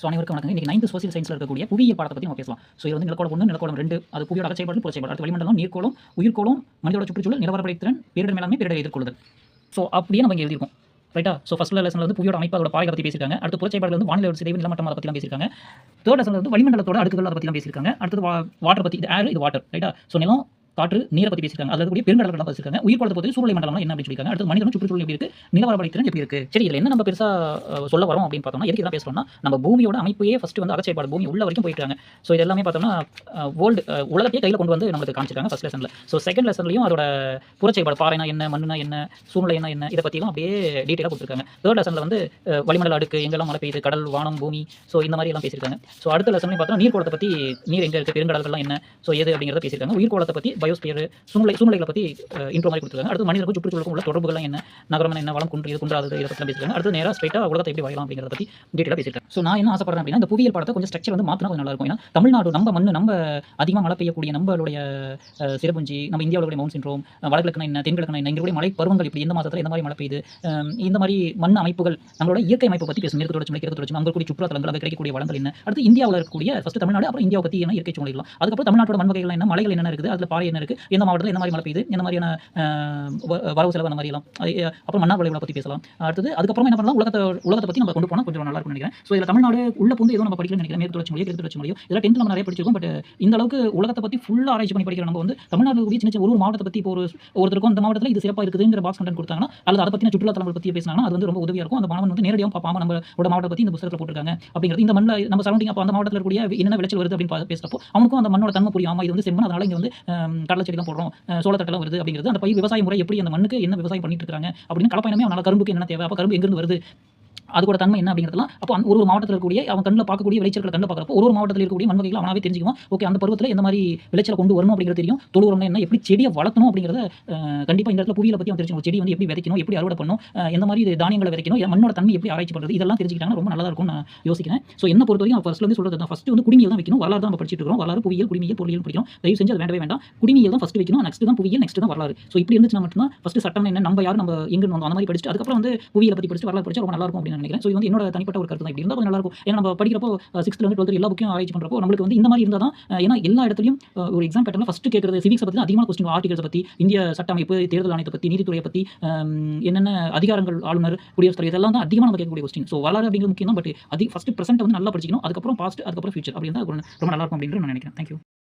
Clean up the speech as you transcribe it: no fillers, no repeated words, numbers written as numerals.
So அனைவருக்கும் வணக்கம். இன்னைக்கு 9th சோசியல் சயின்ஸ்ல இருக்கக்கூடிய புவியியல் பாடத்தை பத்தி நம்ம பேசலாம். ஸோ இது வந்து நிலக்கோளம் 1, நிலக்கோளம் 2, அது புவியோட அகச்செயல்பாடு, புறச்செயல்பாடு. அடுத்து வளிமண்டலம், நீர்க்கோளம், உயிர்க்கோளம், மனிதனோட சுற்றுச்சூழல், நிலவரப்படை திறன், பேரிடர் மேலாண்மை, பேரிடரை எதிர்கொள்ளுதல். ஸோ அப்படியே நம்ம இங்க எழுதியிருக்கோம். ரைட்டா? ஸோ ஃபர்ஸ்ட் லெசன்ல வந்து புவியோட அமைப்பு, அதோட பாறைகளை பத்தி பேசியிருக்காங்க. அடுத்து புறச்செயல்பாடுல வந்து வானிலை சிதைவு, நிலமட்டம் அதை பத்திலாம் பேசியிருக்காங்க. தேர்ட் லெசன்ல வந்து வளிமண்டலத்தோட அடுக்குகள் அதை பத்திலாம் பேசியிருக்காங்க. அடுத்து வாட்டர் பத்தி, இது ஏர், இது வாட்டர். ரைட்டா? ஸோ நிலம், காற்று, நீரை பத்தி பேசியிருக்காங்க. அதுல இருக்கக்கூடிய பெருங்கடல்கள் பேசியிருக்காங்க. உயிர்கோளத்தை பத்தி சூழ்நிலை மண்டலம் என்ன அப்படின்னு சொல்லியிருக்காங்க. அடுத்து மனிதனும் சுற்றுச்சூழல் எப்படி இருக்கு, நிலவரப்படை திறன் எப்படி இருக்கு. சரி, இதுல என்ன நம்ம பெருசா சொல்ல வரோம் அப்படின்னு பார்த்தோம்னா, எதுக்கு இதெல்லாம் பேசுறோம்னா, நம்ம பூமியோட அமைப்பையே ஃபர்ஸ்ட் வந்து அகச்செயல்பாடு, பூமி உள்ள வரைக்கும் போயிட்டாங்க. ஸோ இது எல்லாமே பார்த்தோம்னா வேர்ல்டு உலகத்தையே கையில் கொண்டு வந்து நம்மளுக்கு காமிச்சிருக்காங்க ஃபர்ஸ்ட் லெசன்ல. ஸோ செகண்ட் லெசன்லையும் அதோட புறச்செயல்பாடு, பாறைனா என்ன, மண்ணுனா என்ன, சூழ்நிலை என்ன, இதை பற்றிலாம் அப்படியே டீட்டெயிலாக கொடுத்துருக்காங்க. தேர்ட் லெசன்ல வந்து வளிமண்டல அடுக்கு, எங்கெல்லாம் மழை பெய்யுது, கடல், வானம், பூமி, ஸோ இந்த மாதிரி எல்லாம் பேசியிருக்காங்க. ஸோ அடுத்த லெசன்லையும் பார்த்தோம்னா நீர்க்கோளத்தை பற்றி, நீர் எங்கே இருக்குது, பெருங்கடல்கள்லாம் என்ன, ஸோ எது அப்படிங்கிறத பேசியிருக்காங்க. உயிர்கோளத்தை பற்றி, பயோஸ்பியர், சூழ்நிலைகளை பற்றி இன்ட்ரோ மாதிரி கொடுத்துருக்காங்க. அடுத்து மனிதனுக்கும் சுற்றுச்சூழலுக்கும் உள்ள தொடர்புகள் என்ன, நகரம் என்ன, வளம் குன்று, இது குன்றாதது, இதை பற்றி பேசியிருக்காங்க. அடுத்து நேராக ஸ்ட்ரைட்டாக உலகத்தை எப்படி வரையலாம் அப்படிங்கிறத பற்றி டீட்டெயிலாக பேசியிருக்காங்க. ஸோ நான் என்ன ஆசைப்படுறேன் அப்படின்னா, இந்த புவியியல் பாடத்தை கொஞ்சம் ஸ்ட்ரக்சர் வந்து மாற்றினா கொஞ்சம் நல்லா இருக்கும். ஏன்னா தமிழ்நாடு நம்ம மண்ணு, நம்ம அதிகமாக மழை பெய்யக்கூடிய நம்மளுடைய சிறப்புஞ்சி, நம்ம இந்தியாவுடைய மவுண்ட் சிண்ட்ரோம், வடகிழக்குனா என்ன, தென்கிழக்குனா என்ன, இங்கே மழை பருவங்கள் இப்படி எந்த மாதத்தில் எந்த மாதிரி மழை பெய்யுது, இந்த மாதிரி மண் அமைப்புகள், நம்மளோட இயற்கை அமைப்பை பற்றி பேசும். மேற்கு தொடர்ச்சி மலை, கிழக்கு தொடர்ச்சி, அங்கே கூடிய சுற்றுலாத்தலங்கள், அங்கே கிடைக்கக்கூடிய வளங்கள் என்ன. அடுத்து இந்தியாவில் இருக்கக்கூடிய ஃபர்ஸ்ட் தமிழ்நாடு, அப்புறம் இந்தியாவை பற்றி என்ன இயற்கை சூழ்நிலை, அதுக்கப்புறம் தமிழ்நாட்டோட மண் வகைகள் என்ன, மலைகள் என்ன இருக்குது, அதில் பாறை என்ன இருக்குது, எந்த மாவட்டத்தில் என்ன மாதிரி மழை பெய்யுது, என்ன மாதிரியான வரவு செலவு, அந்த மாதிரிலாம். அப்புறம் மன்னார் வளைவுகளை பற்றி பேசலாம். அடுத்தது அதுக்கப்புறம் என்ன பண்ணலாம், உலகத்தை பற்றி நம்ம கொண்டு போனால் கொஞ்சம் நல்லா இருக்கும்னு நினைக்கிறேன். ஸோ இதில் தமிழ்நாடு உள்ள புந்து ஏதோ நம்ம படிக்கணும்னு நினைக்கிறேன். மேற்கு தொடர்ச்சி மொழியோ, கிழக்கு தொடர்ச்சி மொழியோ, இதெல்லாம் 10th நம்ம நிறைய படிச்சிருக்கோம். பட் இந்த அளவுக்கு உலகத்தை பற்றி ஃபுல்லாக ஆராய்ச்சி பண்ணி படிக்கிற நம்ம வந்து தமிழ்நாடு சின்ன சின்ன ஒரு மாவட்டத்தை பற்றி, இப்போ ஒருத்தருக்கும் அந்த மாவட்டத்தில் இது சிறப்பாக இருக்குதுங்கிற பாக்ஸ் கண்டென்ட் கொடுத்தாங்கன்னா, அல்லது அதை பற்றின சுற்றுலாத்தலங்களை பற்றி பேசினாங்கன்னா அது வந்து ரொம்ப உதவியாக இருக்கும். அந்த மாணவன் வந்து நேரடியாக பார்ப்பாம நம்மளோட மாவட்டத்தை பற்றி இந்த புத்தகத்தில் போட்டிருக்காங்க அப்படிங்கிறது, இந்த மண்ணில் நம்ம சரௌண்டிங், அப்போ அந்த மாவட்டத்தில் இருக்கக்கூடிய என்னென்ன விளைச்சல் வருது அப்படின்னு பேசுறப்போ அவனுக்கும் அந்த மண்ணோட தன்மை புரியும். ஆமா, இது வந்து செம்மண், அதனால இங்கே வந்து கடலை செடி தான் போடுறோம், சோளத்தட்டெல்லாம் வருது அப்படிங்கிறது, அந்த பயிர் விவசாய முறை எப்படி, அந்த மண்ணுக்கு என்ன விவசாயம் பண்ணிட்டு இருக்காங்க அப்படின்னு கலப்பயணமே அவனால, கரும்புக்கு என்ன தேவை, அப்போ கரும்பு எங்கிருந்து வருது, அதுக்கூட தன்மை என்ன அப்படிங்கிறதுலாம் அப்போ ஒரு மாவட்டத்தில் இருக்கக்கூடிய அவன் கண்ணில் பார்க்கக்கூடிய விளைச்சல்களை கண்ணில் பார்க்குறப்போ ஒரு மாவட்டத்தில் இருக்கக்கூடிய மண் வகைகள் அவனாவே தெரிஞ்சுக்குவான். ஓகே, அந்த பருவத்தில் எந்த மாதிரி விளைச்சலை கொண்டு வரணும் அப்படிங்கிறது தெரியும். தொழு உரம்னா என்ன, எப்படி செடியை வளர்த்தணும் அப்படிங்கிறத கண்டிப்பாக இந்த இடத்துல புவியியலை பற்றி அவன் தெரிஞ்சுக்கணும். செடி வந்து எப்படி விதைக்கணும், எப்படி அறுவடை பண்ணணும், எந்த மாதிரி தானியங்களை விதைக்கணும், மண்ணோட தன்மை எப்படி ஆராய்ச்சி பண்ணுறது, இதெல்லாம் தெரிஞ்சுக்கிட்டாங்கன்னா ரொம்ப நல்லா இருக்கும் நான் யோசிக்கிறேன். ஸோ என்ன பொறுத்த வரைக்கும் ஃபர்ஸ்ட்ல வந்து சொல்கிறது தான், ஃபர்ஸ்ட் வந்து குடிமியல் தான் வைக்கணும். வரலாறு தான் நம்ம படிச்சுட்டு இருக்கோம். வரலாறு, புவியியல், குடிமியல், பொருளியல் படிக்கணும். தயவு செஞ்சு அது வேண்டவே வேண்டாம். குடிமியல் தான் ஃபர்ஸ்ட் வைக்கணும், நெக்ஸ்ட் தான் புவியியல், நெக்ஸ்ட் தான் வரலாறு. ஸோ இப்படி இருந்துச்சுன்னா மட்டும்தான் ஃபர்ஸ்ட் சட்டம் என்ன, நம்ம யார், நம்ம எங்க வந்தோம், அந்த மாதிரி படிச்சுட்டு அதுக்கப்புறம் வந்து புவியியலை பற்றி படிச்சு வரலாறு படிச்சா ரொம்ப நல்லா இருக்கும் அப்படின்னு நினைக்கிறேன். ஸோ இது வந்து என்னோட தனிப்பட்ட ஒரு கருத்து தான். இப்படி இருந்தால் கொஞ்சம் நல்லா இருக்கும். ஏன்னா நம்ம படிக்கிறப்போ 6th to 12th எல்லா புக்கையும் ஆராய்ச்சி பண்ணுறப்போ நம்மளுக்கு வந்து இந்த மாதிரி இருந்தால் தான், ஏன்னா எல்லா இடத்துலையும் ஒரு எக்ஸாம் பேட்டர்ல ஃபர்ஸ்ட் கேட்கறது சிவிக்ஸ் பற்றி அதிகமான கொஸ்டின், ஆர்டிகல்ஸ் பற்றி, இந்திய சட்ட அமைப்பு, தேர்தல் ஆணையத்தை பற்றி, நீதித்துறையை பற்றி, என்னென்ன அதிகாரங்கள், ஆளுநர், குடியரசுத் தலைவர், இதெல்லாம் தான் அதிகமாக நம்ம கேட்கக்கூடிய கொஸ்டின். ஸோ வரலாறு அப்படிங்கிறது முக்கியம் தான். பட் ஃபர்ஸ்ட் பிரசன்ட் வந்து நல்லா படிக்கணும், அதுக்கப்புறம் பாஸ்ட், அதுக்கப்புறம் ஃபியூச்சர். அப்படி இருந்தால் ரொம்ப நல்லா இருக்கும் அப்படின்னு நான் நினைக்கிறேன். தேங்க்யூ.